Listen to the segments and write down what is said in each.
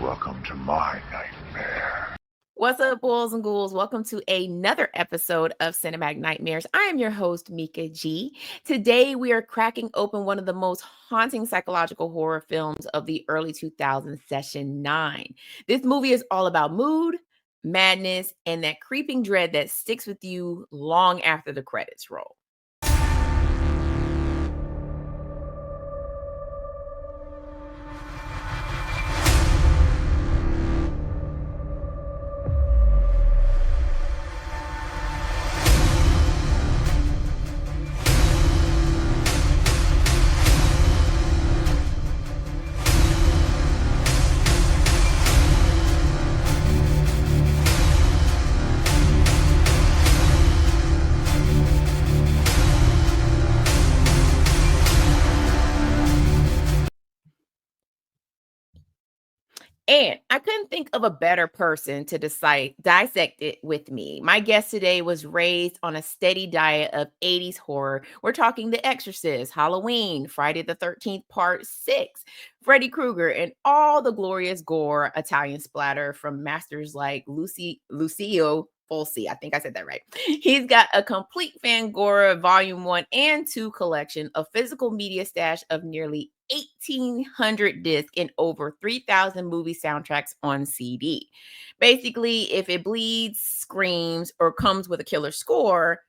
Welcome to my nightmare. What's up, bulls and ghouls? Welcome to another episode of Cinematic Nightmares. I am your host, Mika G. Today, we are cracking open one of the most haunting psychological horror films of the early 2000s, Session 9. This movie is all about mood, madness, and that creeping dread that sticks with you long after the credits roll. And I couldn't think of a better person to dissect it with me. My guest today was raised on a steady diet of 80s horror. We're talking The Exorcist, Halloween, Friday the 13th, Part 6, Freddy Krueger, and all the glorious gore Italian splatter from masters like Lucio Fulci. I think I said that right. He's got a complete Fangora Volume 1 and 2 collection, a physical media stash of nearly 1,800 discs and over 3,000 movie soundtracks on CD. Basically, if it bleeds, screams, or comes with a killer score,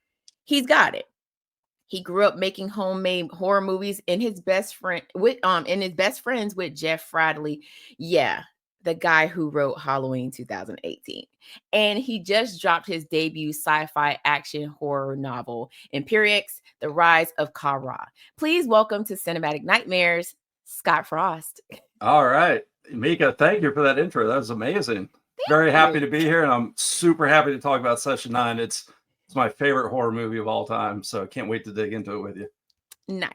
he's got it. He grew up making homemade horror movies in his best friends with Jeff Fradley. Yeah, the guy who wrote Halloween 2018. And he just dropped his debut sci-fi action horror novel, Empyreax, The Rise of Kara. Please welcome to Cinematic Nightmares, Scott Frost. All right. Mika, thank you for that intro. That was amazing. Very happy to be here, and I'm super happy to talk about Session 9. It's my favorite horror movie of all time, so I can't wait to dig into it with you. Nice.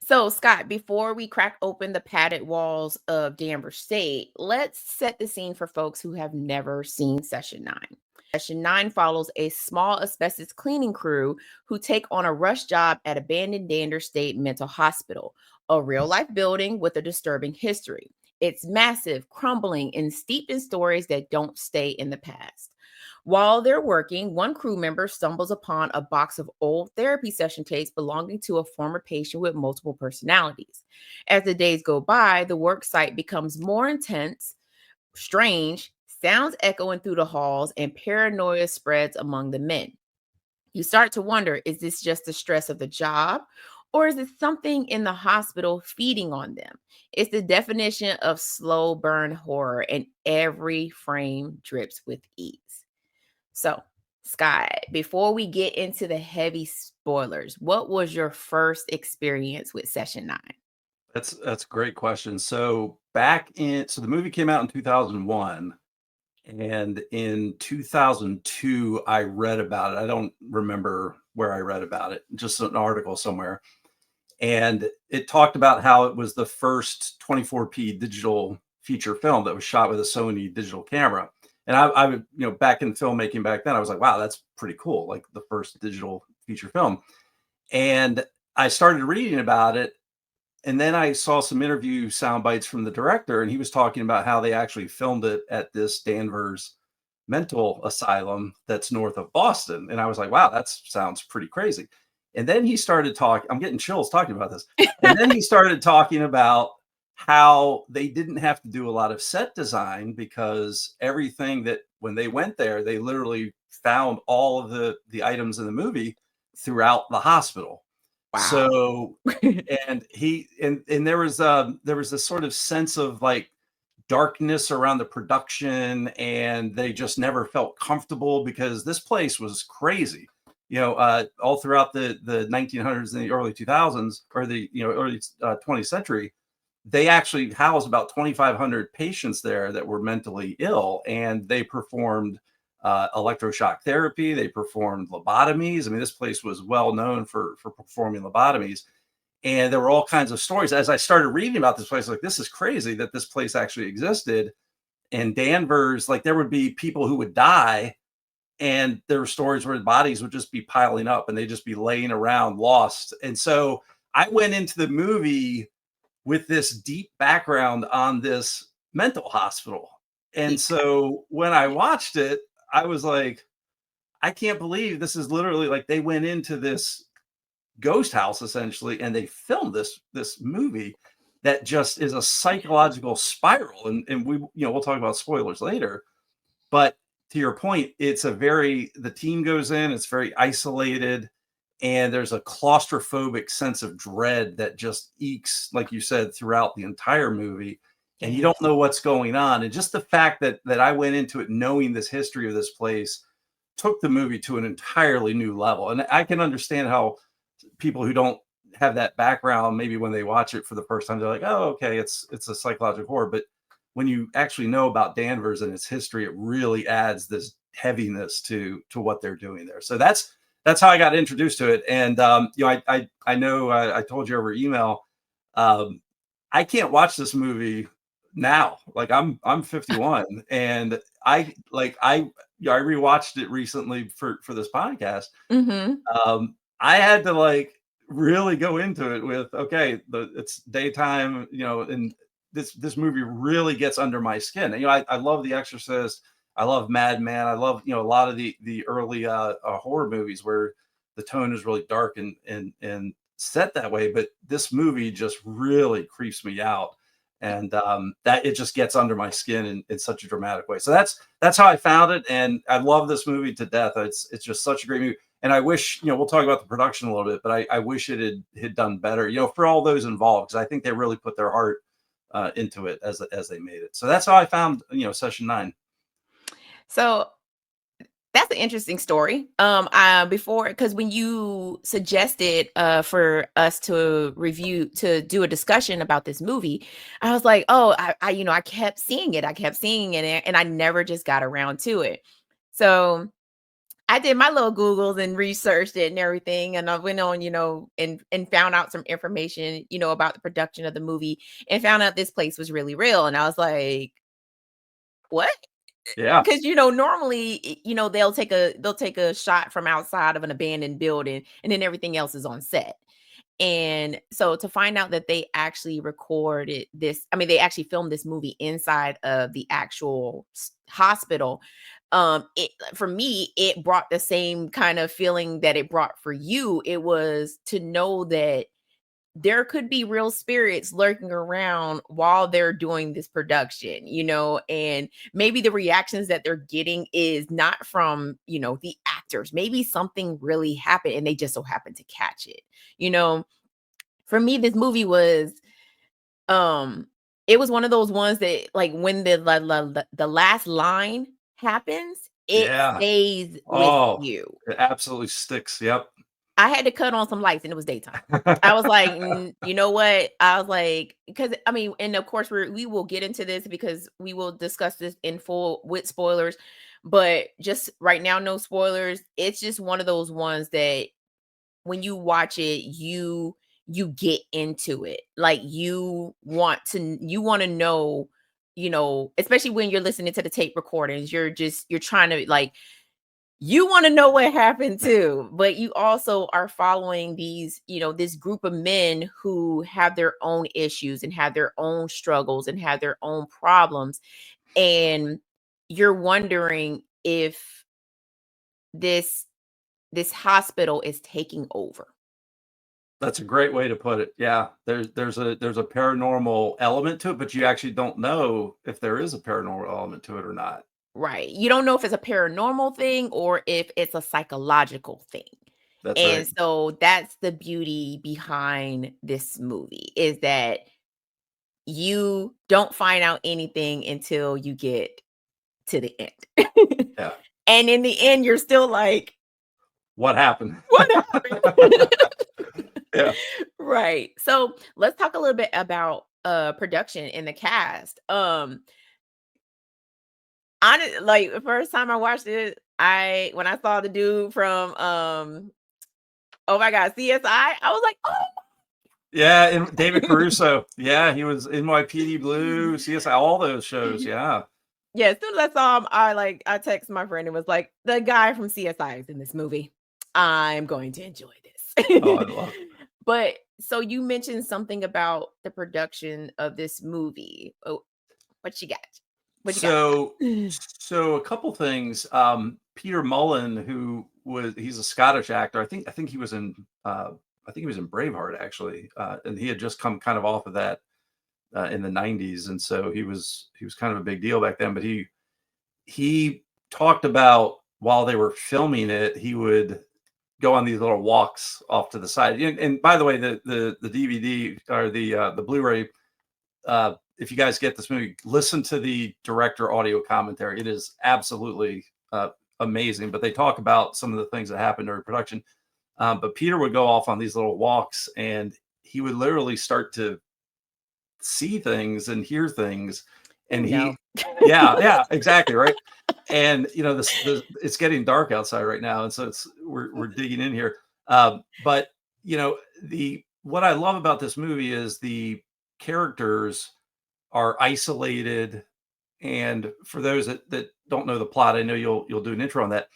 So, Scott, before we crack open the padded walls of Danvers State, let's set the scene for folks who have never seen Session 9. Session 9 follows a small asbestos cleaning crew who take on a rush job at abandoned Danvers State Mental Hospital, a real-life building with a disturbing history. It's massive, crumbling, and steeped in stories that don't stay in the past. While they're working, one crew member stumbles upon a box of old therapy session tapes belonging to a former patient with multiple personalities. As the days go by, the work site becomes more intense, strange, sounds echoing through the halls, and paranoia spreads among the men. You start to wonder, is this just the stress of the job? Or is it something in the hospital feeding on them? It's the definition of slow burn horror, and every frame drips with ease. So, Scott, before we get into the heavy spoilers, what was your first experience with Session 9? That's a great question. So the movie came out in 2001, and in 2002 I read about it. I don't remember where I read about it, just an article somewhere. And it talked about how it was the first 24p digital feature film that was shot with a Sony digital camera. And I would, back in filmmaking back then, I was like, wow, that's pretty cool. Like the first digital feature film. And I started reading about it. And then I saw some interview sound bites from the director, and he was talking about how they actually filmed it at this Danvers mental asylum that's north of Boston. And I was like, wow, that sounds pretty crazy. And then he started talking, I'm getting chills talking about this. And then he started talking about how they didn't have to do a lot of set design because everything that when they went there, they literally found all of the items in the movie throughout the hospital. Wow. So, and there was this sort of sense of like darkness around the production, and they just never felt comfortable because this place was crazy. All throughout the 1900s and the early 2000s, or the early 20th century, they actually housed about 2,500 patients there that were mentally ill, and they performed electroshock therapy. They performed lobotomies. I mean, this place was well known for performing lobotomies. And there were all kinds of stories. As I started reading about this place, like, this is crazy that this place actually existed. And Danvers, like, there would be people who would die, and there were stories where the bodies would just be piling up and they'd just be laying around lost. And so I went into the movie with this deep background on this mental hospital. And Yeah. so when I watched it, I was like, I can't believe this is literally like they went into this ghost house essentially and they filmed this movie that just is a psychological spiral. And we, we'll talk about spoilers later. But to your point, it's the team goes in, it's very isolated, and there's a claustrophobic sense of dread that just ekes, like you said, throughout the entire movie. And you Yeah. don't know what's going on. And just the fact that I went into it knowing this history of this place took the movie to an entirely new level. And I can understand how people who don't have that background, maybe when they watch it for the first time, they're like, oh, okay, it's a psychological horror. But when you actually know about Danvers and its history, it really adds this heaviness to what they're doing there. So that's how I got introduced to it. And I know I told you over email, I can't watch this movie now. Like I'm 51, and I rewatched it recently for this podcast. Mm-hmm. I had to like really go into it with, okay, it's daytime, and this movie really gets under my skin. And, I love The Exorcist. I love Mad Men. I love, a lot of the early horror movies where the tone is really dark and set that way. But this movie just really creeps me out. And that it just gets under my skin in such a dramatic way. So that's how I found it. And I love this movie to death. It's just such a great movie. And I wish, we'll talk about the production a little bit, but I wish it had done better, for all those involved, because I think they really put their heart into it as they made it. So that's how I found, Session 9. So that's an interesting story. Before, because when you suggested for us to do a discussion about this movie, I was like, oh, I kept seeing it, and I never just got around to it. So I did my little Googles and researched it and everything. And I went on, and found out some information, about the production of the movie, and found out this place was really real. And I was like, what? Yeah. Because, normally, they'll take a shot from outside of an abandoned building, and then everything else is on set. And so to find out that they actually recorded this, they actually filmed this movie inside of the actual hospital. For me, it brought the same kind of feeling that it brought for you. It was to know that there could be real spirits lurking around while they're doing this production, and maybe the reactions that they're getting is not from, the actors. Maybe something really happened and they just so happened to catch it. For me, this movie was, it was one of those ones that, like, when the last line happens, it Yeah. stays with Oh, you. it absolutely sticks. Yep. I had to cut on some lights and it was daytime. I was like, you know what? I was like, because and of course we will get into this because we will discuss this in full with spoilers, but just right now, no spoilers. It's just one of those ones that when you watch it, you get into it. Like you want to know, especially when you're listening to the tape recordings, you're trying to, like, you want to know what happened too, but you also are following this group of men who have their own issues and have their own struggles and have their own problems. And you're wondering if this hospital is taking over. That's a great way to put it. Yeah. There's a paranormal element to it, but you actually don't know if there is a paranormal element to it or not. Right. You don't know if it's a paranormal thing or if it's a psychological thing. That's right. And so that's the beauty behind this movie, is that you don't find out anything until you get to the end. Yeah. And in the end, you're still like, What happened? what happened? Yeah. Right. So let's talk a little bit about production and the cast. Like, the first time I watched it, when I saw the dude from oh my god, CSI, I was like, oh. Yeah, and David Caruso. Yeah, he was NYPD Blue, CSI, all those shows. Yeah. Yeah, as soon as I saw him, I texted my friend and was like, the guy from CSI is in this movie. I'm going to enjoy this. Oh, I love it. But so you mentioned something about the production of this movie. Oh, What you got? So a couple things. Peter Mullen, he's a Scottish actor. I think he was in Braveheart actually, and he had just come kind of off of that in the 90s, and so he was kind of a big deal back then. But he talked about while they were filming it, he would go on these little walks off to the side. And by the way, the DVD or the Blu-ray, if you guys get this movie, listen to the director audio commentary. It is absolutely amazing. But they talk about some of the things that happened during production. But Peter would go off on these little walks, and he would literally start to see things and hear things. And yeah, exactly, right. And it's getting dark outside right now, and so we're digging in here. But what I love about this movie is the characters are isolated, and for those that don't know the plot, I know you'll do an intro on that.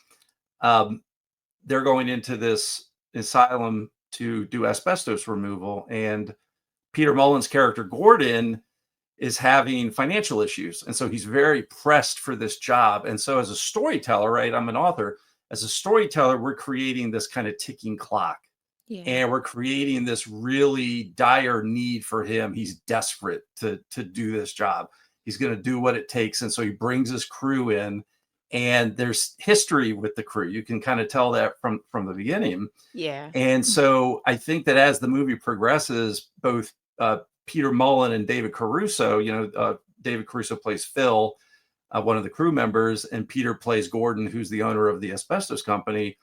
They're going into this asylum to do asbestos removal, and Peter Mullen's character Gordon is having financial issues, and so he's very pressed for this job. And so as a storyteller, right, I'm an author, as a storyteller, we're creating this kind of ticking clock. Yeah. And we're creating this really dire need for him. He's desperate to do this job. He's going to do what it takes. And so he brings his crew in, and there's history with the crew. You can kind of tell that from the beginning. Yeah. And so I think that as the movie progresses, both Peter Mullen and David Caruso, David Caruso plays Phil, one of the crew members, and Peter plays Gordon, who's the owner of the asbestos company.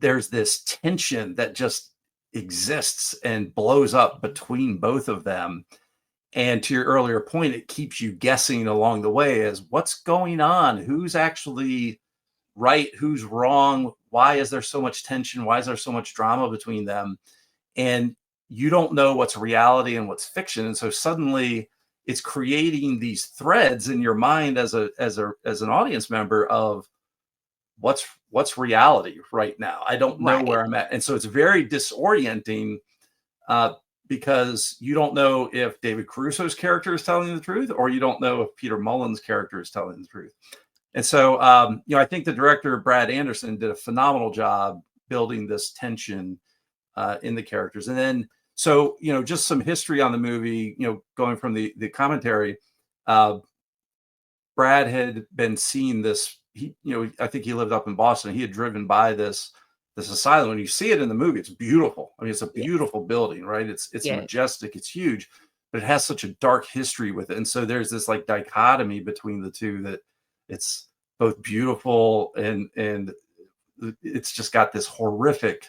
There's this tension that just exists and blows up between both of them. And to your earlier point, it keeps you guessing along the way as what's going on, who's actually right, who's wrong, why is there so much tension, why is there so much drama between them? And you don't know what's reality and what's fiction. And so suddenly it's creating these threads in your mind as an audience member of what's reality right now. I don't know where I'm at. And so it's very disorienting because you don't know if David Caruso's character is telling the truth, or you don't know if Peter Mullen's character is telling the truth. And so, I think the director, Brad Anderson, did a phenomenal job building this tension in the characters. And then, so, just some history on the movie, going from the commentary, Brad had been seeing this. I think he lived up in Boston. He had driven by this asylum. When you see it in the movie, it's beautiful. I mean, it's a beautiful building, right? It's majestic. It's huge, but it has such a dark history with it. And so there's this like dichotomy between the two, that it's both beautiful and it's just got this horrific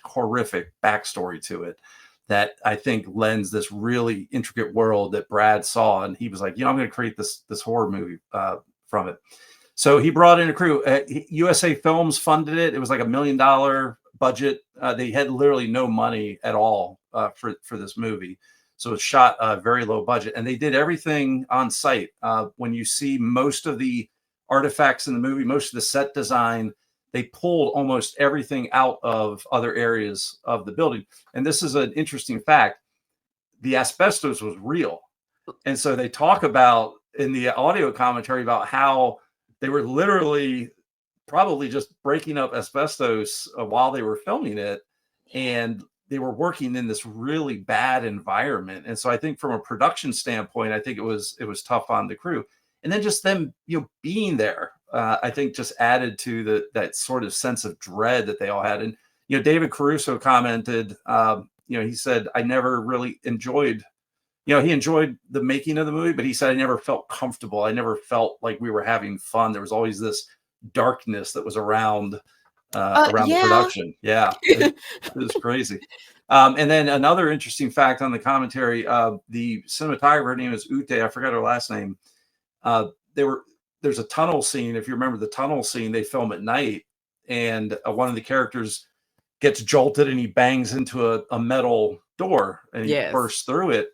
backstory to it that I think lends this really intricate world that Brad saw. And he was like, I'm going to create this horror movie from it. So he brought in a crew. USA Films funded it. It was like $1 million budget. They had literally no money at all for this movie. So it shot very low budget, and they did everything on site. When you see most of the artifacts in the movie, most of the set design, they pulled almost everything out of other areas of the building. And this is an interesting fact. The asbestos was real. And so they talk about in the audio commentary about how they were literally probably just breaking up asbestos while they were filming it. And they were working in this really bad environment. And so I think from a production standpoint, I think it was tough on the crew. And then just them, being there, I think just added to that sort of sense of dread that they all had. And, David Caruso commented, he said, I never really enjoyed, he enjoyed the making of the movie, but he said, I never felt comfortable. I never felt like we were having fun. There was always this darkness that was around the production. Yeah, it was crazy. And then another interesting fact on the commentary, the cinematographer, her name is Ute. I forgot her last name. There's a tunnel scene. If you remember the tunnel scene, they film at night, and one of the characters gets jolted and he bangs into a metal door and he bursts through it.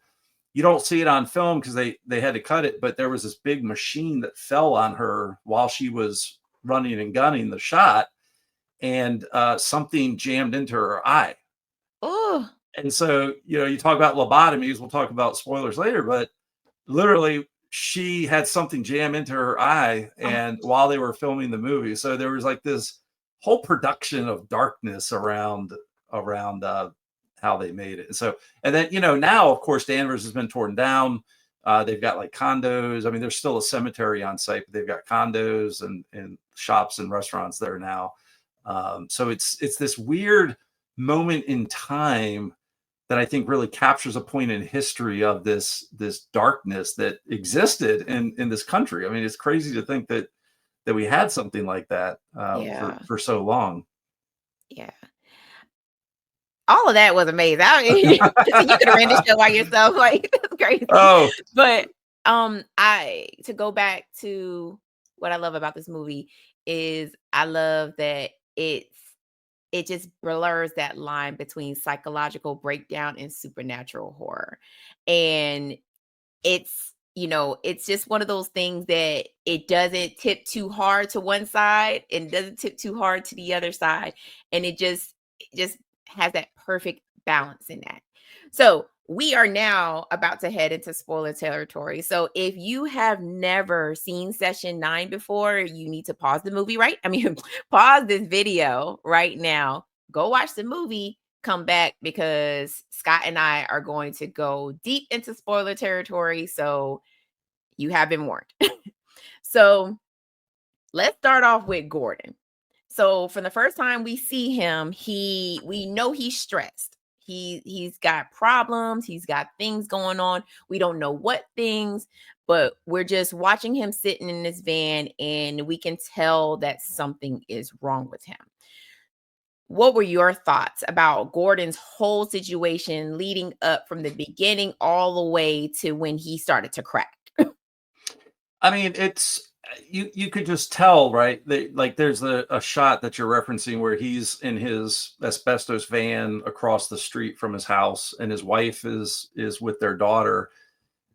You don't see it on film because they had to cut it, but there was this big machine that fell on her while she was running and gunning the shot, and something jammed into her eye. Oh. And so, you talk about lobotomies, we'll talk about spoilers later, but literally she had something jam into her eye, and while they were filming the movie, so there was like this whole production of darkness around how they made it. So, and then now of course Danvers has been torn down. They've got like condos. I mean, there's still a cemetery on site, but they've got condos and shops and restaurants there now. So it's this weird moment in time that I think really captures a point in history of this darkness that existed in this country. I mean, it's crazy to think that we had something like that for so long. Yeah. All of that was amazing. I mean, you could have ran the show by yourself. Like, that's crazy. Oh, but to go back to what I love about this movie is I love that it just blurs that line between psychological breakdown and supernatural horror. And it's just one of those things that it doesn't tip too hard to one side and doesn't tip too hard to the other side. And it just has that perfect balance in that. So we are now about to head into spoiler territory. So if you have never seen session 9 before, you need to pause the movie, right? I mean, pause this video right now, go watch the movie, come back, because Scott and I are going to go deep into spoiler territory. So you have been warned. So let's start off with Gordon. So for the first time we see him, we know he's stressed. He's got problems, he's got things going on. We don't know what things, but we're just watching him sitting in this van and we can tell that something is wrong with him. What were your thoughts about Gordon's whole situation leading up from the beginning all the way to when he started to crack? I mean, it's you could just tell, right? Like there's a shot that you're referencing where he's in his asbestos van across the street from his house, and his wife is with their daughter,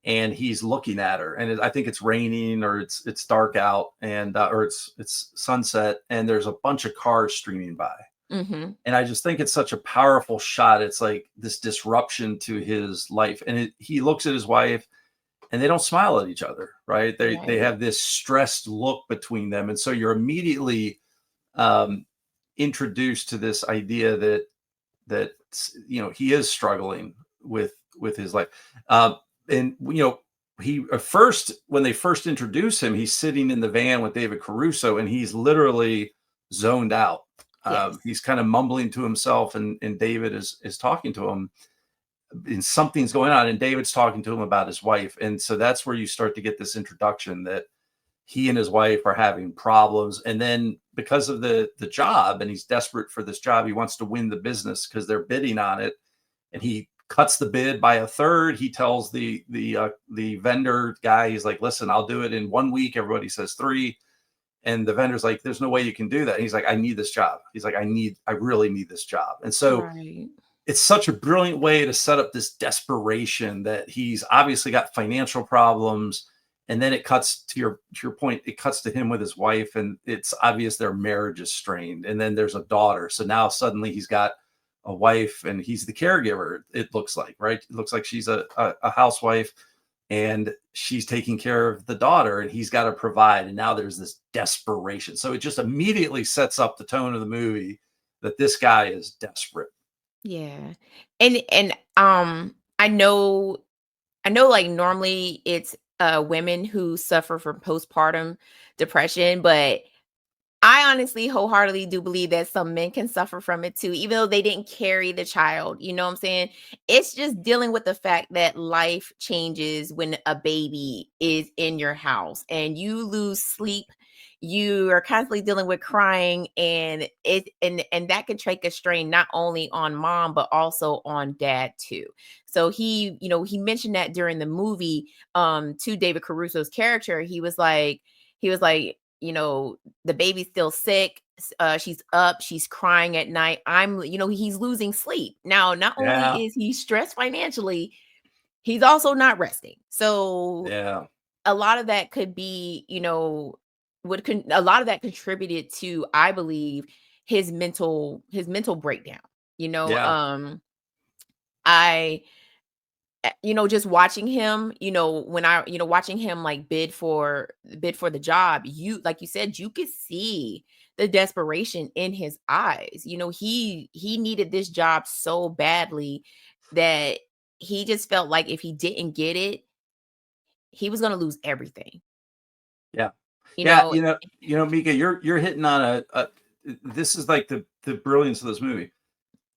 and he's looking at her, and I think it's raining or it's dark out, and or it's sunset, and there's a bunch of cars streaming by. Mm-hmm. And I just think it's such a powerful shot. It's like this disruption to his life, and he looks at his wife, and they don't smile at each other, right? They have this stressed look between them, and so you're immediately introduced to this idea that he is struggling with his life. And he when they first introduce him, he's sitting in the van with David Caruso, and he's literally zoned out. Yes. He's kind of mumbling to himself, and David is talking to him, and something's going on, and David's talking to him about his wife. And so that's where you start to get this introduction that he and his wife are having problems. And then because of the job, and he's desperate for this job, he wants to win the business because they're bidding on it, and he cuts the bid by a third. He tells the vendor guy, he's like, listen, I'll do it in 1 week. Everybody says 3. And the vendor's like, there's no way you can do that. And he's like, I need this job. He's like, I really need this job. And so it's such a brilliant way to set up this desperation that he's obviously got financial problems. And then it cuts to your point. It cuts to him with his wife, and it's obvious their marriage is strained. And then there's a daughter. So now suddenly he's got a wife, and he's the caregiver. It looks like, right? It looks like she's a housewife, and she's taking care of the daughter, and he's got to provide. And now there's this desperation. So it just immediately sets up the tone of the movie that this guy is desperate. Yeah. And I know like normally it's women who suffer from postpartum depression, but I honestly wholeheartedly do believe that some men can suffer from it too, even though they didn't carry the child. You know what I'm saying? It's just dealing with the fact that life changes when a baby is in your house and you lose sleep. You are constantly dealing with crying, and that can take a strain not only on mom but also on dad too. So he mentioned that during the movie to David Caruso's character. He was like, the baby's still sick. She's up. She's crying at night. He's losing sleep. Now, not only is he stressed financially, he's also not resting. So a lot of that could be, a lot of that contributed to, I believe, his mental breakdown. just watching him, when watching him like bid for the job, like you said, you could see the desperation in his eyes. He needed this job so badly that he just felt like if he didn't get it, he was going to lose everything. Yeah. You Yeah, know, Mika, you're hitting on this is like the brilliance of this movie.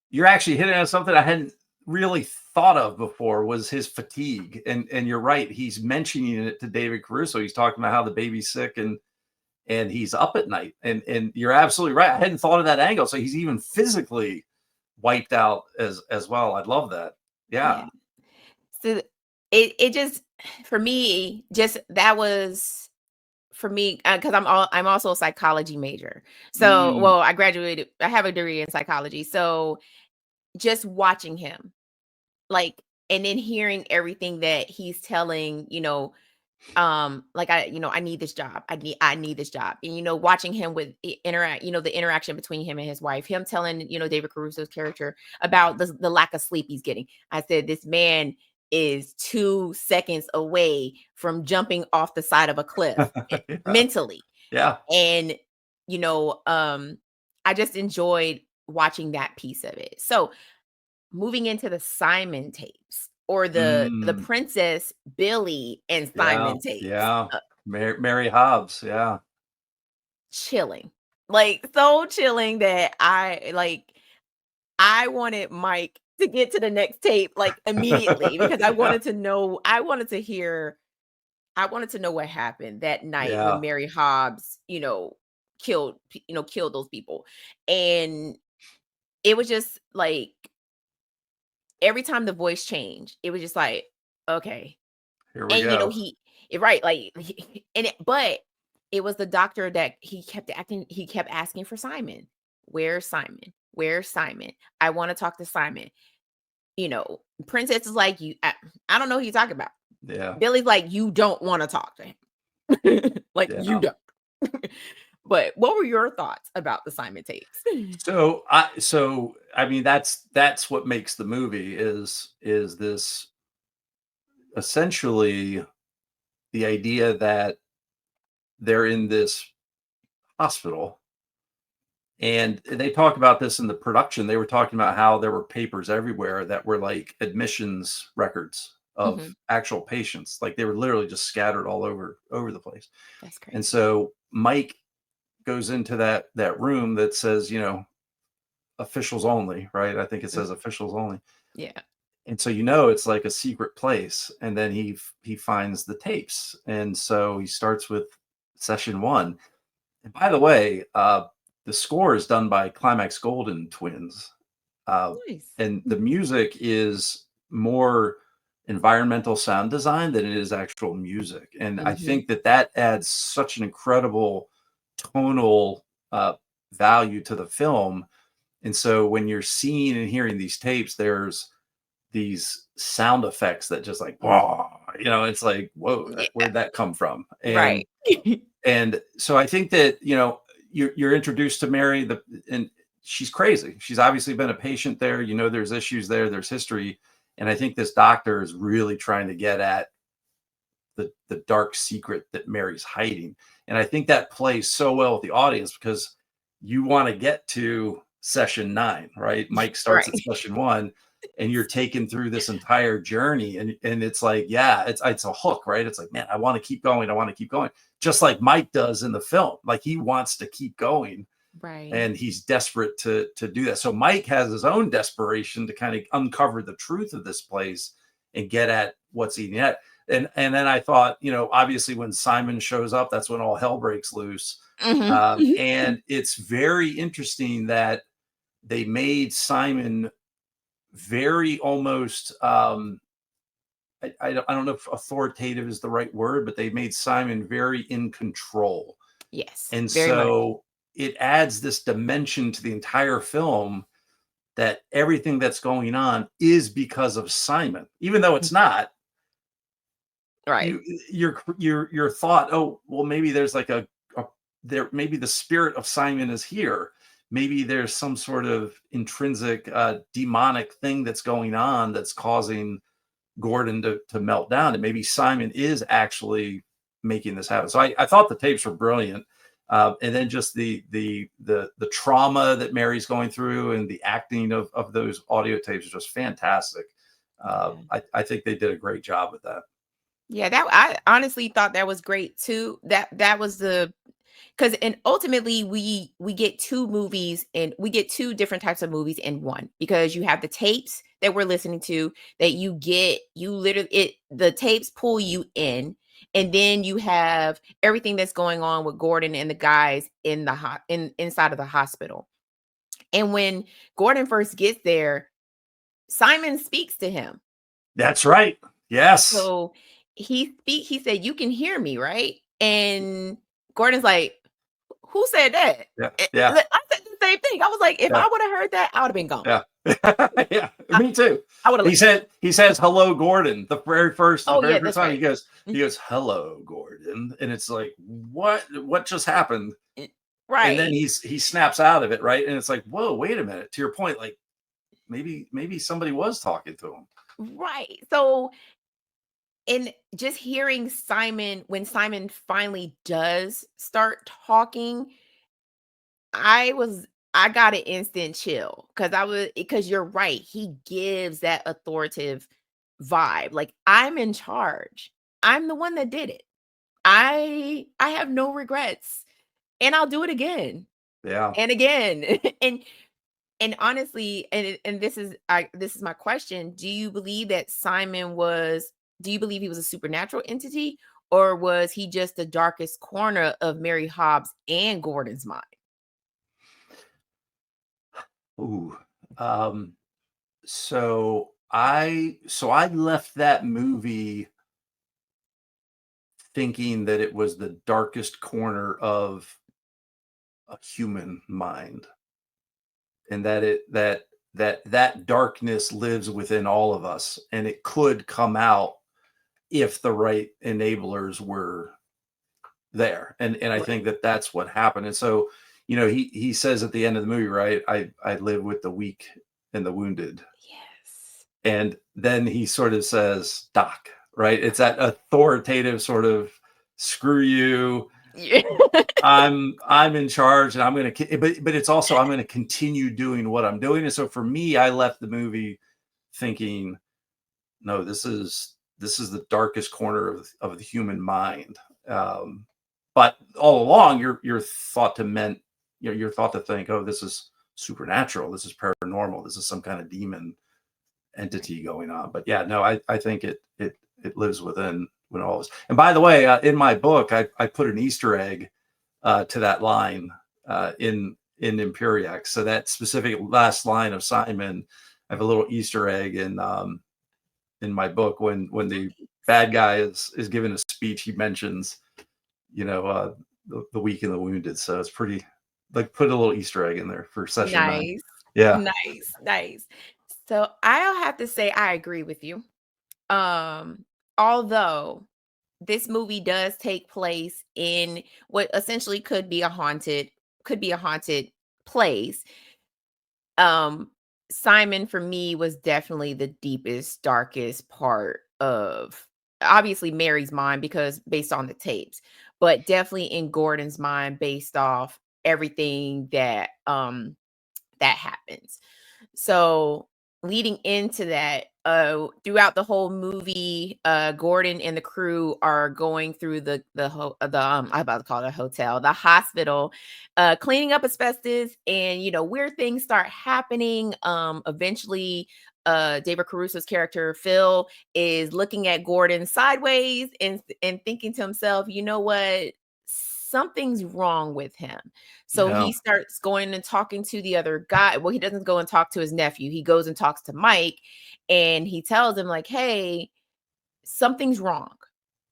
You're actually hitting on something I hadn't really thought of before, was his fatigue. And you're right, he's mentioning it to David Caruso. He's talking about how the baby's sick and he's up at night. And you're absolutely right. I hadn't thought of that angle. So he's even physically wiped out as well. I love that. yeah. Yeah. So it just, for me, just that was for me, because I'm also a psychology major. So, Mm. well, I have a degree in psychology. So just watching him, like, and then hearing everything that he's telling, like, I need this job. I need this job. And, watching him with interact, the interaction between him and his wife, him telling, David Caruso's character about the lack of sleep he's getting. I said, this man is 2 seconds away from jumping off the side of a cliff Yeah. mentally. Yeah. And, I just enjoyed watching that piece of it. So moving into the Simon tapes, or the Mm. Princess Billy and Yeah. Simon tapes, Yeah. Mary Hobbs. Yeah. chilling. Like, so chilling that I wanted Mike to get to the next tape, like, immediately, because I Yeah. wanted to know I wanted to know what happened that night when Yeah. Mary Hobbs, killed those people. And it was just like every time the voice changed, it was just like, okay. Here we And go. right, like, but it was the doctor that he kept asking for Simon. Where's Simon? Where's Simon? I want to talk to Simon. Princess is like, I don't know who you talking about. Yeah. Billy's like, you don't want to talk to him. Like, you Yeah. don't. But what were your thoughts about the Simon tapes? So I mean, that's what makes the movie is this, essentially, the idea that they're in this hospital. And they talk about this in the production. They were talking about how there were papers everywhere that were like admissions records of Mhm. actual patients. Like, they were literally just scattered all over the place. That's And crazy. so Mike goes into that room that says, officials only, right? I think it Mm, says officials only. yeah. And so, it's like a secret place. And then he finds the tapes. And so he starts with session one. And by the way, the score is done by Climax Golden twins. Uh, Nice. and the music is more environmental sound design than it is actual music. And I Mhm. think that adds such an incredible tonal value to the film. And so when you're seeing and hearing these tapes, there's these sound effects that just like, whoa, it's like, whoa, Yeah. where'd that come from? Right. And so I think that, you're introduced to Mary, and she's crazy. She's obviously been a patient there. There's issues there, there's history. And I think this doctor is really trying to get at the dark secret that Mary's hiding. And I think that plays so well with the audience, because you want to get to session 9, right? Mike starts Right. at session 1, and you're taken through this entire journey. And it's like, yeah, it's a hook, right? It's like, man, I want to keep going. I want to keep going. Just like Mike does in the film. Like, he wants to keep going, Right. and he's desperate to do that. So Mike has his own desperation to kind of uncover the truth of this place and get at what's eating it. And then I thought, obviously when Simon shows up, that's when all hell breaks loose. Mhm. And it's very interesting that they made Simon very almost, I don't know if authoritative is the right word, but they made Simon very in control. Yes, And very much. so it adds this dimension to the entire film, that everything that's going on is because of Simon, even though it's not. Right. you your thought, oh well, maybe there's like a there, maybe the spirit of Simon is here, maybe there's some sort of intrinsic demonic thing that's going on that's causing Gordon to melt down, and maybe Simon is actually making this happen. So I thought the tapes were brilliant. And then just the trauma that Mary's going through and the acting of those audio tapes is just fantastic. I think they did a great job with that. Yeah, that I honestly thought that was great too. That was because and ultimately we get two movies and we get two different types of movies in one, because you have the tapes that we're listening to that you literally the tapes pull you in, and then you have everything that's going on with Gordon and the guys in the inside of the hospital. And when Gordon first gets there, Simon speaks to him. That's right. Yes. So he said, "You can hear me, right?" And Gordon's like, "Who said that?" Yeah. I said the same thing. I was like, if I would have heard that, I would have been gone. Yeah. Yeah. Me too. I would have. He says hello, Gordon. The very first time right. he goes hello, Gordon, and it's like, what just happened? Right. And then he snaps out of it, right? And it's like, whoa, wait a minute. To your point, like maybe somebody was talking to him. Right. So, and just hearing Simon, when Simon finally does start talking, I got an instant chill, because you're right. He gives that authoritative vibe. Like, I'm in charge. I'm the one that did it. I have no regrets, and I'll do it again. Yeah. And again. And honestly, and this is my question. Do you believe he was a supernatural entity, or was he just the darkest corner of Mary Hobbs and Gordon's mind? Ooh. So I left that movie thinking that it was the darkest corner of a human mind, and that darkness lives within all of us, and it could come out if the right enablers were there. And I think that's what happened. And so, he says at the end of the movie, right, I live with the weak and the wounded. Yes. And then he sort of says, Doc, right? It's that authoritative sort of, screw you. Yeah. I'm in charge, and I'm going to, but it's also, I'm going to continue doing what I'm doing. And so for me, I left the movie thinking, no, this is the darkest corner of the human mind. But all along, you're thought to you're thought to think, oh, this is supernatural, this is paranormal, this is some kind of demon entity going on. But yeah, no, I think it lives within all of us. And by the way, in my book, I put an Easter egg to that line in Empyreax. So that specific last line of Simon, I have a little Easter egg in my book when the bad guy is giving a speech. He mentions, the weak and the wounded. So it's pretty, like, put a little Easter egg in there for session 9. Yeah. Nice. So I'll have to say I agree with you. Although this movie does take place in what essentially could be a haunted place. Simon, for me, was definitely the deepest, darkest part of, obviously, Mary's mind, because based on the tapes, but definitely in Gordon's mind based off everything that happens. So leading into that, throughout the whole movie, Gordon and the crew are going through I'm about to call it a hotel, the hospital, cleaning up asbestos, and weird things start happening. Eventually, David Caruso's character Phil is looking at Gordon sideways and thinking to himself, you know what? Something's wrong with him. So he starts going and talking to the other guy. Well, he doesn't go and talk to his nephew. He goes and talks to Mike, and he tells him, like, hey, something's wrong.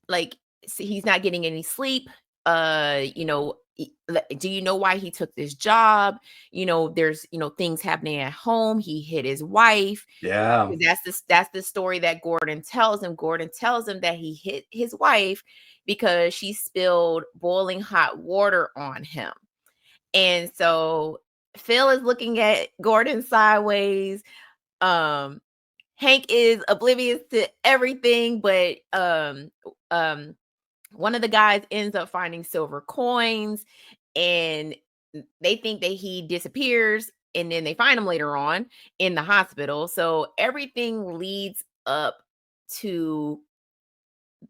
Like, he's not getting any sleep. Do you know why he took this job? There's, things happening at home. He hit his wife. Yeah. That's the story that Gordon tells him. Gordon tells him that he hit his wife because she spilled boiling hot water on him. And so Phil is looking at Gordon sideways. Hank is oblivious to everything, but one of the guys ends up finding silver coins, and they think that he disappears, and then they find him later on in the hospital. So everything leads up to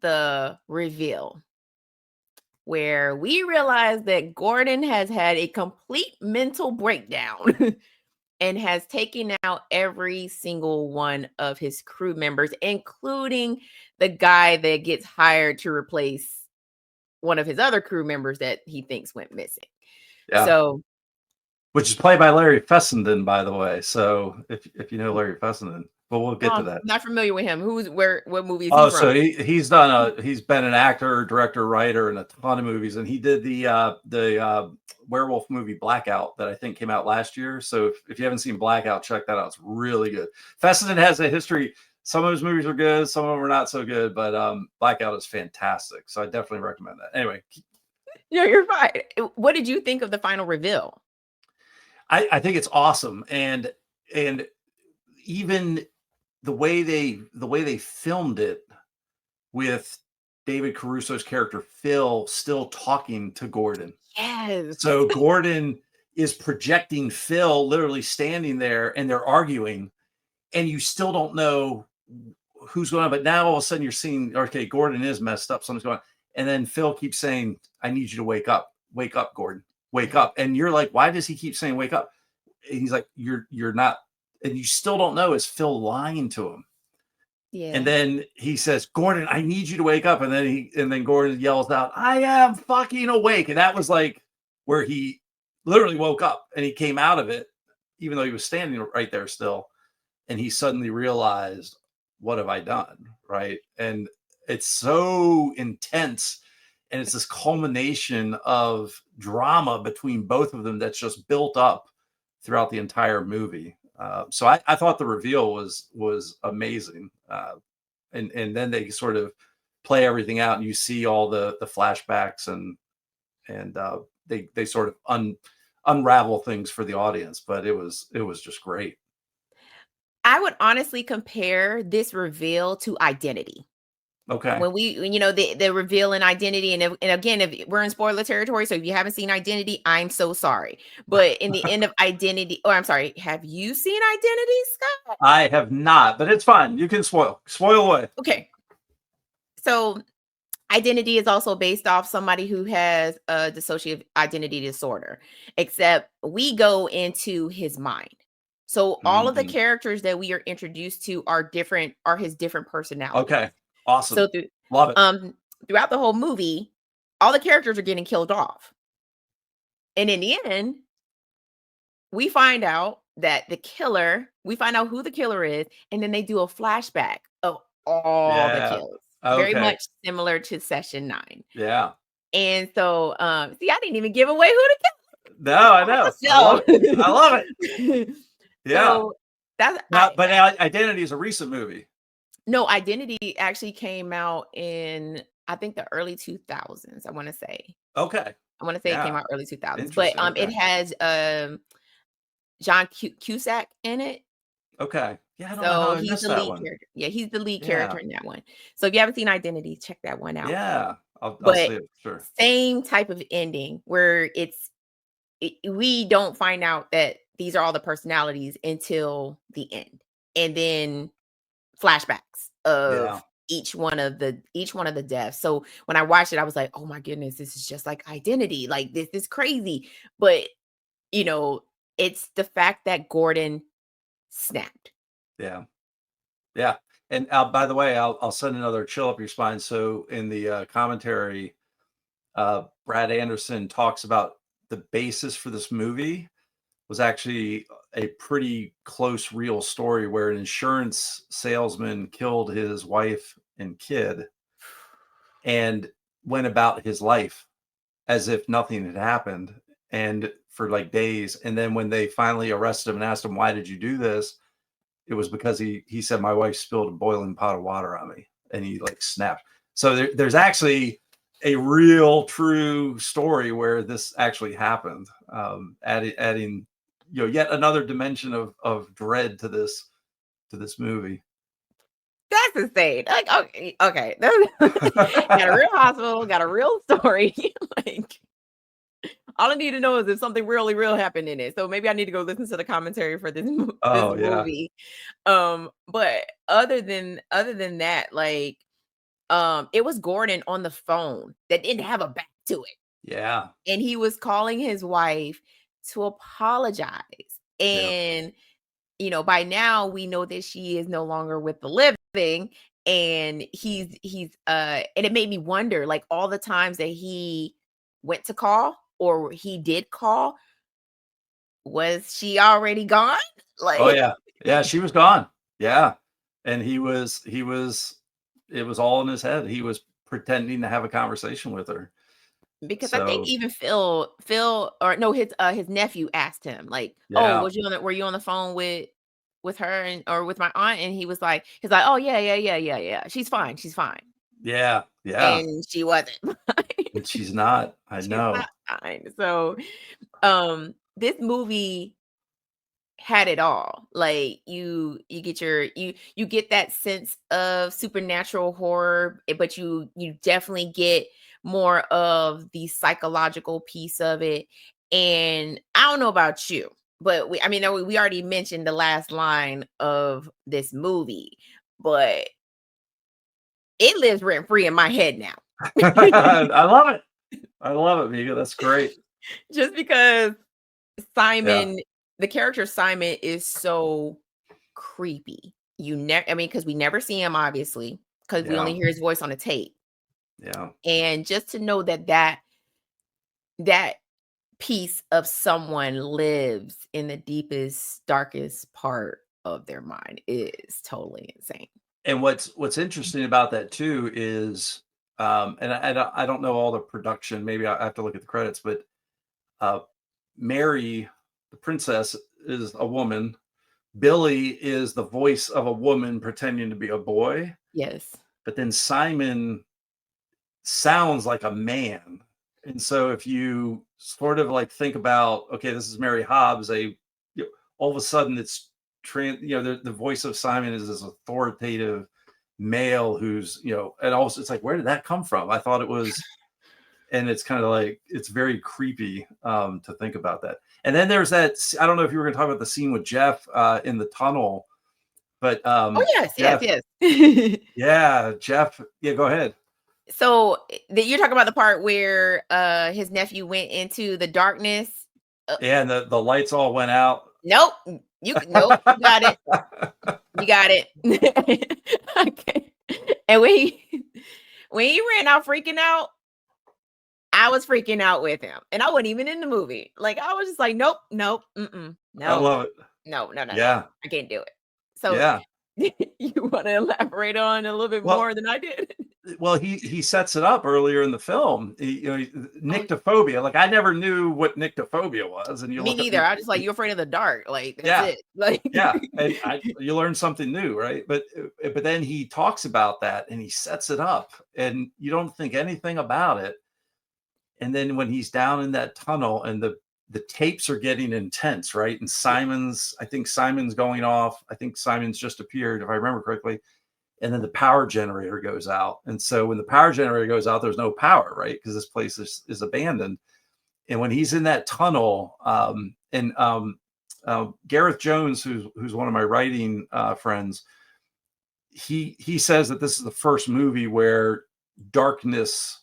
the reveal, where we realize that Gordon has had a complete mental breakdown and has taken out every single one of his crew members, including the guy that gets hired to replace one of his other crew members that he thinks went missing. Yeah. So, which is played by Larry Fessenden, by the way. So if you know Larry Fessenden, but we'll get to that. Not familiar with him. What movie is he Oh, from? so he's been an actor, director, writer in a ton of movies, and he did the werewolf movie Blackout that I think came out last year. So if you haven't seen Blackout, check that out. It's really good. Fessenden has a history. Some of his movies are good, some of them are not so good, but Blackout is fantastic. So I definitely recommend that. Anyway. No, you're fine. What did you think of the final reveal? I think it's awesome. And even the way they filmed it with David Caruso's character Phil still talking to Gordon. Yes. So Gordon is projecting Phil literally standing there, and they're arguing, and you still don't know who's going on. But now all of a sudden you're seeing, okay, Gordon is messed up. Something's going on. And then Phil keeps saying, I need you to wake up, Gordon, wake up. And you're like, why does he keep saying wake up? And he's like, you're not, and you still don't know, is Phil lying to him? Yeah. And then he says, Gordon, I need you to wake up. And then Gordon yells out, I am fucking awake. And that was like where he literally woke up, and he came out of it, even though he was standing right there still. And he suddenly realized, what have I done? Right. And it's so intense. And it's this culmination of drama between both of them that's just built up throughout the entire movie. So I thought the reveal was amazing. And then they sort of play everything out, and you see all the flashbacks, and they sort of unravel things for the audience. But it was just great. I would honestly compare this reveal to Identity. Okay. When the reveal in Identity, and again, if we're in spoiler territory, so if you haven't seen Identity, I'm so sorry. But in the end of Identity, I'm sorry, have you seen Identity, Scott? I have not, but it's fine. You can spoil away. Okay. So Identity is also based off somebody who has a dissociative identity disorder, except we go into his mind. So all of the characters that we are introduced to are his different personalities. Okay. Awesome. So love it. Throughout the whole movie, all the characters are getting killed off. And in the end, we find out we find out who the killer is, and then they do a flashback of all the kills. Very much similar to Session 9. Yeah. And so, see, I didn't even give away who the killer. No, I know. I love it. Yeah. So but Identity is a recent movie. No, Identity actually came out in, I think, the early 2000s, I want to say. Okay. I want to say it came out early 2000s. But it has John Cusack in it. Okay. Yeah, I don't know how I he's missed the that lead one. character. Yeah, he's the lead character in that one. So if you haven't seen Identity, check that one out. Yeah. I'll see it, sure. Same type of ending where we don't find out that these are all the personalities until the end. And then flashbacks of each one of the deaths. So when I watched it, I was like, oh my goodness, this is just like Identity. Like, this is crazy. But it's the fact that Gordon snapped. Yeah. Yeah. And by the way, I'll send another chill up your spine. So in the commentary, Brad Anderson talks about the basis for this movie was actually a pretty close real story where an insurance salesman killed his wife and kid and went about his life as if nothing had happened, and for like days. And then when they finally arrested him and asked him, why did you do this? It was because he said, my wife spilled a boiling pot of water on me, and he like snapped. So there's actually a real true story where this actually happened, adding yet another dimension of dread to this movie. That's insane. Like, okay. Got a real hospital, got a real story. Like, all I need to know is if something really real happened in it. So maybe I need to go listen to the commentary for this this Oh yeah, movie. But other than that, like, it was Gordon on the phone that didn't have a back to it. yeah, And he was calling his wife to apologize. yeah. And by now we know that she is no longer with the living, and and it made me wonder, like, all the times that he went to call or he did call, was she already gone? Oh Like, yeah, yeah. She was gone. Yeah, and it was all in his head. He was pretending to have a conversation with her. because I think So even Phil, or no, his nephew asked him, like, "Oh, yeah, were you on the phone with her or with my aunt?" And he's like, "Oh, yeah. She's fine. She's fine." yeah, yeah. And she wasn't. And she's not. I She's not know. fine. So, this movie had it all. Like, you get you get that sense of supernatural horror, but you definitely get more of the psychological piece of it. And I don't know about you, but we already mentioned the last line of this movie, but it lives rent free in my head now. I love it. I love it, Mika. That's great. Just because Yeah, Simon, the character Simon, is so creepy. Because we never see him, obviously, because we only yeah, hear his voice on a tape. yeah. And just to know that piece of someone lives in the deepest, darkest part of their mind is totally insane. And what's interesting about that too is, and I don't know all the production. Maybe I have to look at the credits, but uh, Mary, the princess, is a woman. Billy is the voice of a woman pretending to be a boy, Yes. but then Simon sounds like a man. And so if you sort of like think about, okay, this is Mary Hobbs, all of a sudden it's the voice of Simon is this authoritative male who's, and also it's like, where did that come from? I thought it was, and it's kind of like, it's very creepy to think about that. And then there's I don't know if you were going to talk about the scene with Jeff in the tunnel, but Oh, yes, Jeff, yes. yeah, Jeff, yeah, go ahead. So you're talking about the part where his nephew went into the darkness. Yeah, and the lights all went out. Nope. Nope, you got it. You got it. Okay. And when he ran out freaking out, I was freaking out with him. And I wasn't even in the movie. Like, I was just like, nope, nope, I no, love it. no. Yeah, I can't do it. So yeah. you want to elaborate on a little bit Well, more than I did? he sets it up earlier in the film. Oh, Nyctophobia. Like I never knew what nyctophobia was, and you me look up. neither. I just like, you're afraid of the dark. Like, that's Yeah, it. Like, yeah, and you learn something new, right? But then he talks about that, and he sets it up, and you don't think anything about it. And then when he's down in that tunnel, and the tapes are getting intense, right? And I think Simon's going off. I think Simon's just appeared, if I remember correctly. And then the power generator goes out. And so when the power generator goes out, there's no power, right? Because this place is abandoned. And when he's in that tunnel, Gareth Jones, who's one of my writing friends, he says that this is the first movie where darkness,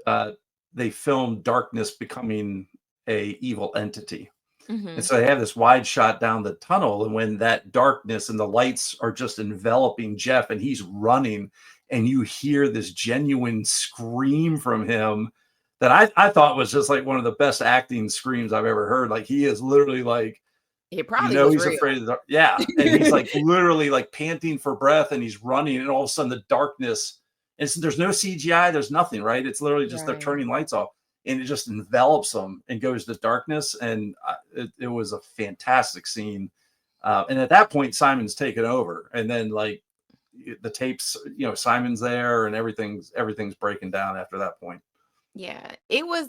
they filmed darkness becoming a evil entity. And mhm. so they have this wide shot down the tunnel. And when that darkness and the lights are just enveloping Jeff and he's running, and you hear this genuine scream from him that I thought was just like one of the best acting screams I've ever heard. Like he is literally like, It probably was he's real. afraid of the dark. Yeah. And he's like literally like panting for breath, and he's running. And all of a sudden the darkness, there's no CGI, there's nothing, right? It's literally just they're Right. turning lights off, and it just envelops them and goes to darkness. And it was a fantastic scene. And at that point, Simon's taken over, and then like the tapes, Simon's there, and everything's breaking down after that point. Yeah. It was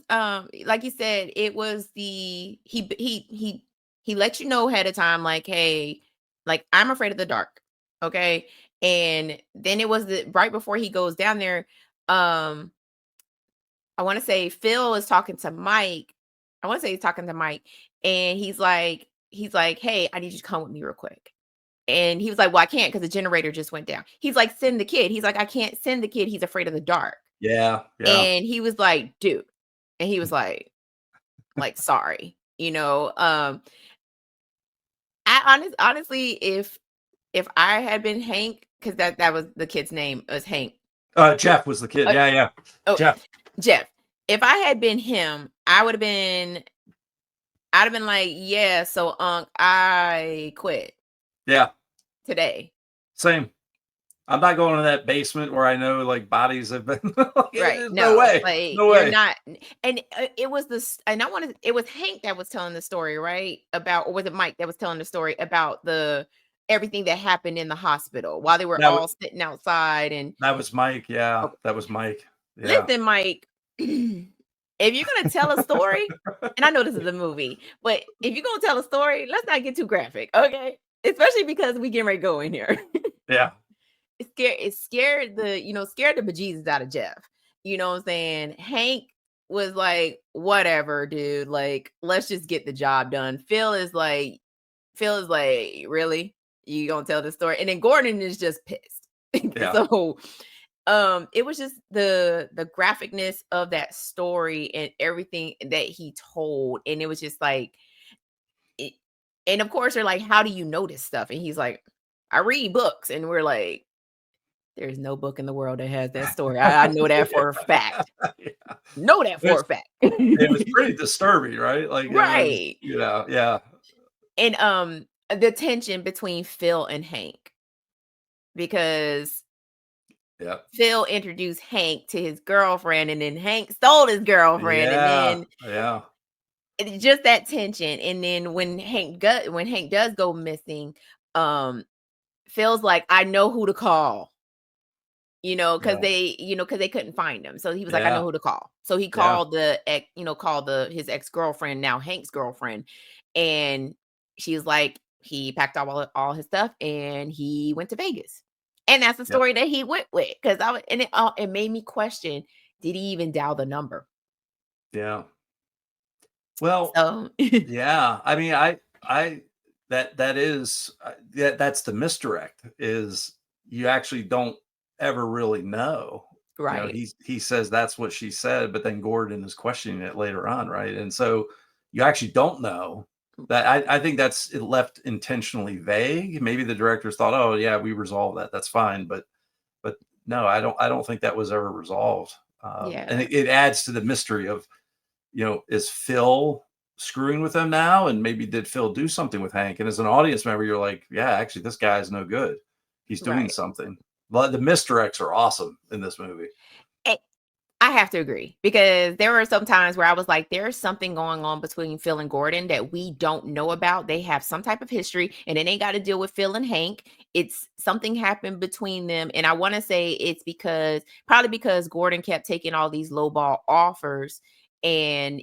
like you said, it was he let you know ahead of time, like, hey, like, I'm afraid of the dark. Okay. And then it was right before he goes down there. I want to say Phil is talking to Mike. I want to say he's talking to Mike, and he's like, hey, I need you to come with me real quick. And he was like, well, I can't because the generator just went down. He's like, send the kid. He's like, I can't send the kid. He's afraid of the dark. Yeah. And he was like, dude. And he was like, sorry, I honestly, if I had been Hank, because that was the kid's name, was Hank. Jeff was the kid. Yeah. Oh, Jeff. If I had been him, I'd have been like, yeah, so I quit. Yeah. Today. Same. I'm not going to that basement where I know like bodies have been. Right. No way. Like, no way. You're not. And it was this, and it was Hank that was telling the story, right? About, or was it Mike that was telling the story about everything that happened in the hospital while they were all sitting outside? And that was Mike. Yeah. Okay. That was Mike. Yeah. Listen, Mike, if you're going to tell a story, and I know this is a movie, but if you're going to tell a story, let's not get too graphic. Okay. Especially because we getting ready to go in here. Yeah. It scared the bejesus out of Jeff. You know what I'm saying? Hank was like, whatever, dude. Like, let's just get the job done. Phil is like, really? You gonna tell the story? And then Gordon is just pissed. Yeah. So it was just the graphicness of that story and everything that he told. And it was just like, and of course they're like, how do you know this stuff? And he's like, I read books. And we're like, there's no book in the world that has that story. I know that for a fact. Yeah. Know that for a fact. It was pretty disturbing, right? Like, right. Yeah. And the tension between Phil and Hank, because Phil introduced Hank to his girlfriend, and then Hank stole his girlfriend, and then just that tension. And then when Hank does go missing, Phil's like, I know who to call. Because they couldn't find him. So he was like, I know who to call. So he called his ex-girlfriend, now Hank's girlfriend. And she was like, he packed all his stuff and he went to Vegas. And that's the story that he went with. Because it made me question, did he even dial the number? Yeah. Well, yeah. I mean, that's the misdirect, is you actually don't ever really know. Right. He says that's what she said, but then Gordon is questioning it later on, right? And so you actually don't know. That I think that's it left intentionally vague. Maybe the directors thought, oh yeah, we resolved that, that's fine, but no, I don't think that was ever resolved. And it adds to the mystery of, is Phil screwing with them now? And maybe did Phil do something with Hank? And as an audience member, you're like, yeah, actually this guy's no good. He's doing something. But the misdirects are awesome in this movie. I have to agree, because there were some times where I was like, there's something going on between Phil and Gordon that we don't know about. They have some type of history, and then they got to deal with Phil and Hank. It's something happened between them. And I want to say it's probably because Gordon kept taking all these lowball offers, and,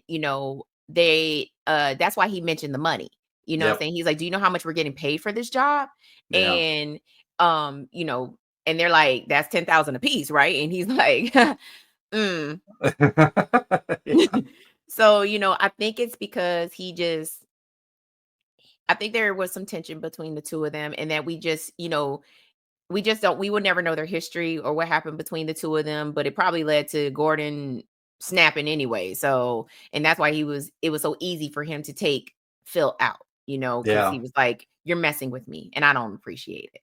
that's why he mentioned the money, what I'm saying? He's like, do you know how much we're getting paid for this job? And, and they're like, that's 10,000 a piece. Right. And he's like, So, I think it's because I think there was some tension between the two of them, and that we would never know their history or what happened between the two of them, but it probably led to Gordon snapping anyway. So, and that's why it was so easy for him to take Phil out, because he was like, you're messing with me and I don't appreciate it.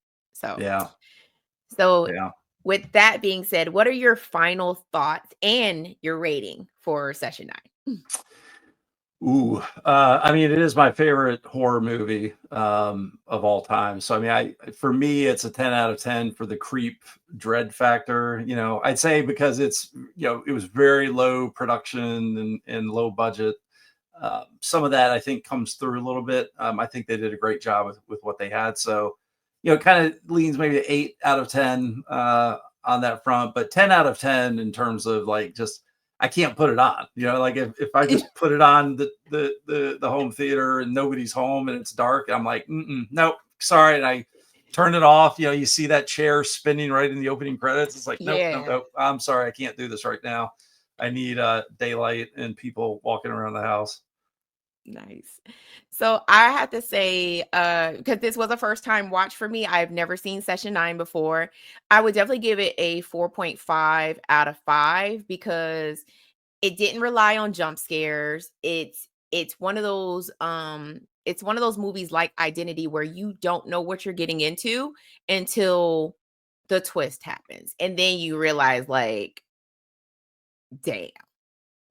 So, with that being said, what are your final thoughts and your rating for Session 9? Ooh, I mean, it is my favorite horror movie of all time. So, I mean, for me, it's a 10 out of 10 for the creep dread factor. I'd say because it's, it was very low production and low budget. Some of that I think comes through a little bit. I think they did a great job with what they had. So, it kind of leans maybe 8 out of 10 on that front, but 10 out of 10 in terms of like, just, I can't put it on, like if I just put it on the home theater and nobody's home and it's dark, I'm like, nope, sorry. And I turn it off. You know, you see that chair spinning right in the opening credits. It's like, nope, nope, Yeah. nope. I'm sorry, I can't do this right now. I need daylight and people walking around the house. Nice. So I have to say, because this was a first time watch for me, I've never seen Session 9 before. I would definitely give it a 4.5 out of 5 because it didn't rely on jump scares. It's one of those it's one of those movies like Identity where you don't know what you're getting into until the twist happens. And then you realize like, damn,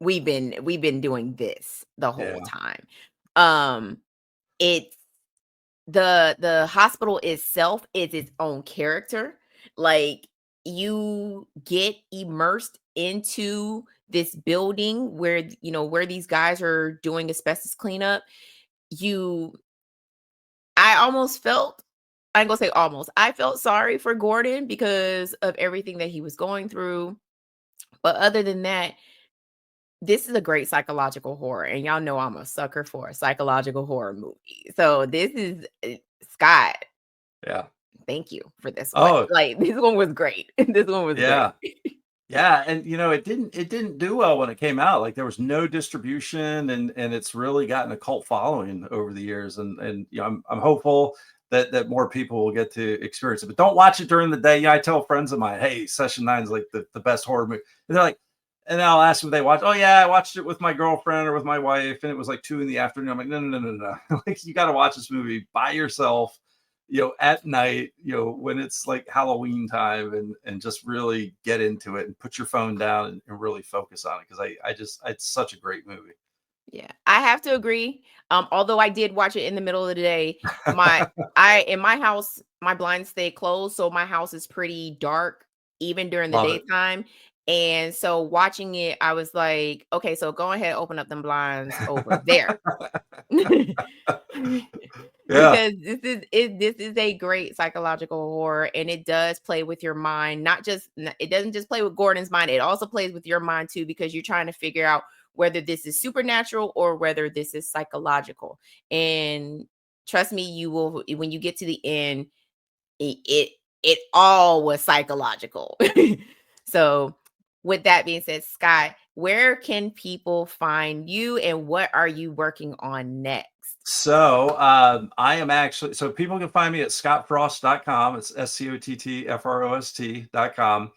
we've been doing this the whole Yeah. time. It's the hospital itself is its own character. Like you get immersed into this building where where these guys are doing asbestos cleanup. You I almost felt I ain't gonna say almost. I felt sorry for Gordon because of everything that he was going through. But other than that, this is a great psychological horror, and y'all know I'm a sucker for a psychological horror movie. So this is Scott. Yeah. Thank you for this one. Oh, Like this one was great. This one was great. yeah. Yeah, and it didn't do well when it came out. Like there was no distribution, and it's really gotten a cult following over the years. And I'm hopeful that more people will get to experience it. But don't watch it during the day. Yeah, I tell friends of mine, hey, Session 9 is like the best horror movie. And they're like, and I'll ask them if they watch. Oh yeah, I watched it with my girlfriend or with my wife, and it was like 2 PM. I'm like, no. Like you got to watch this movie by yourself, at night, when it's like Halloween time, and just really get into it and put your phone down and really focus on it. Cause it's such a great movie. Yeah, I have to agree. Although I did watch it in the middle of the day, in my house, my blinds stay closed, so my house is pretty dark even during the Love it. daytime. And so watching it, I was like, okay, so go ahead, open up them blinds over there. Yeah. Because this is a great psychological horror, and it does play with your mind. It doesn't just play with Gordon's mind, it also plays with your mind too, because you're trying to figure out whether this is supernatural or whether this is psychological. And trust me, you will, when you get to the end, it all was psychological. So with that being said, Scott, where can people find you and what are you working on next? So I am actually, so people can find me at scottfrost.com. It's SCOTTFROST.com.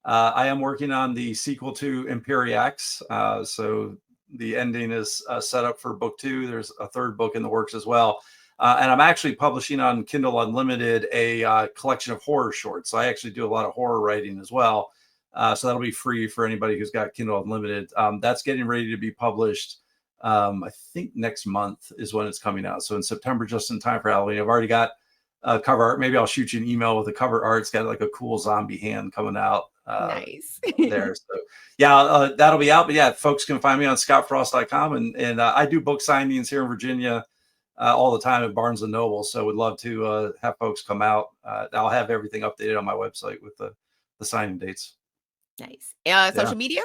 I am working on the sequel to Empyreax. So the ending is set up for book 2. There's a 3rd book in the works as well. And I'm actually publishing on Kindle Unlimited a collection of horror shorts. So I actually do a lot of horror writing as well. So that'll be free for anybody who's got Kindle Unlimited. That's getting ready to be published. I think next month is when it's coming out. So in September, just in time for Halloween. I've already got cover art. Maybe I'll shoot you an email with the cover art. It's got like a cool zombie hand coming out Nice. there. So yeah, that'll be out. But yeah, folks can find me on scottfrost.com. And I do book signings here in Virginia all the time at Barnes and Noble. So would love to have folks come out. I'll have everything updated on my website with the signing dates. Nice. Social media?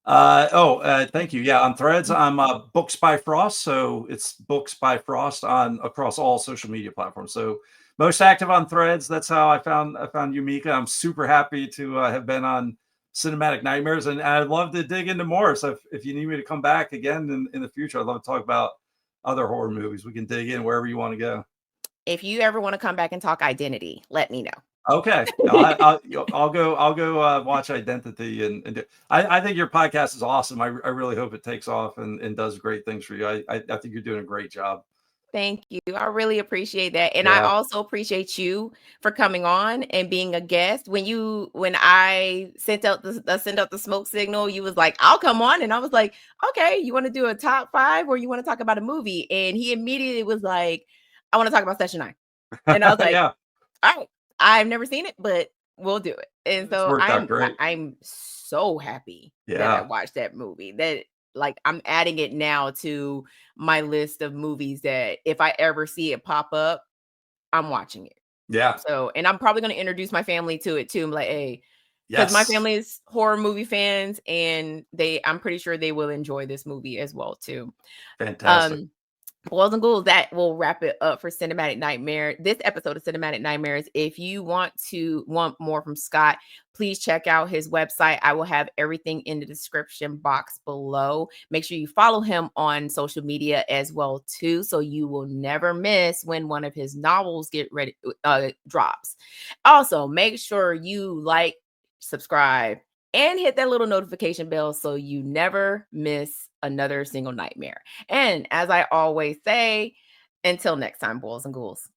Thank you. Yeah, on Threads, I'm Books by Frost. So it's Books by Frost on across all social media platforms. So most active on Threads. That's how I found Yumika. I'm super happy to have been on Cinematic Nightmares, and I'd love to dig into more. So if you need me to come back again in the future, I'd love to talk about other horror movies. We can dig in wherever you want to go. If you ever want to come back and talk Identity, let me know. Okay, I'll go watch Identity and I think your podcast is awesome. I really hope it takes off and does great things for you. I think you're doing a great job. Thank you. I really appreciate that. And I Yeah. also appreciate you for coming on and being a guest. When I sent out the smoke signal, you was like, I'll come on. And I was like, okay, you want to do a top 5 or you want to talk about a movie? And he immediately was like, I want to talk about Session 9. And I was like, Yeah, all right, I've never seen it, but we'll do it. And it's so worked out great. I'm so happy that I Yeah, watched that movie. That like I'm adding it now to my list of movies that if I ever see it pop up, I'm watching it. yeah, So, and I'm probably going to introduce my family to it too. I'm like, hey, because my yes, family is horror movie fans, and I'm pretty sure they will enjoy this movie as well too. fantastic. Um, Boys and ghouls, that will wrap it up for Cinematic Nightmare. This episode of Cinematic Nightmares. If you want more from Scott, please check out his website. I will have everything in the description box below. Make sure you follow him on social media as well too, so you will never miss when one of his novels drops. Also, make sure you like, subscribe, and hit that little notification bell so you never miss another single nightmare. And as I always say, until next time, boys and ghouls.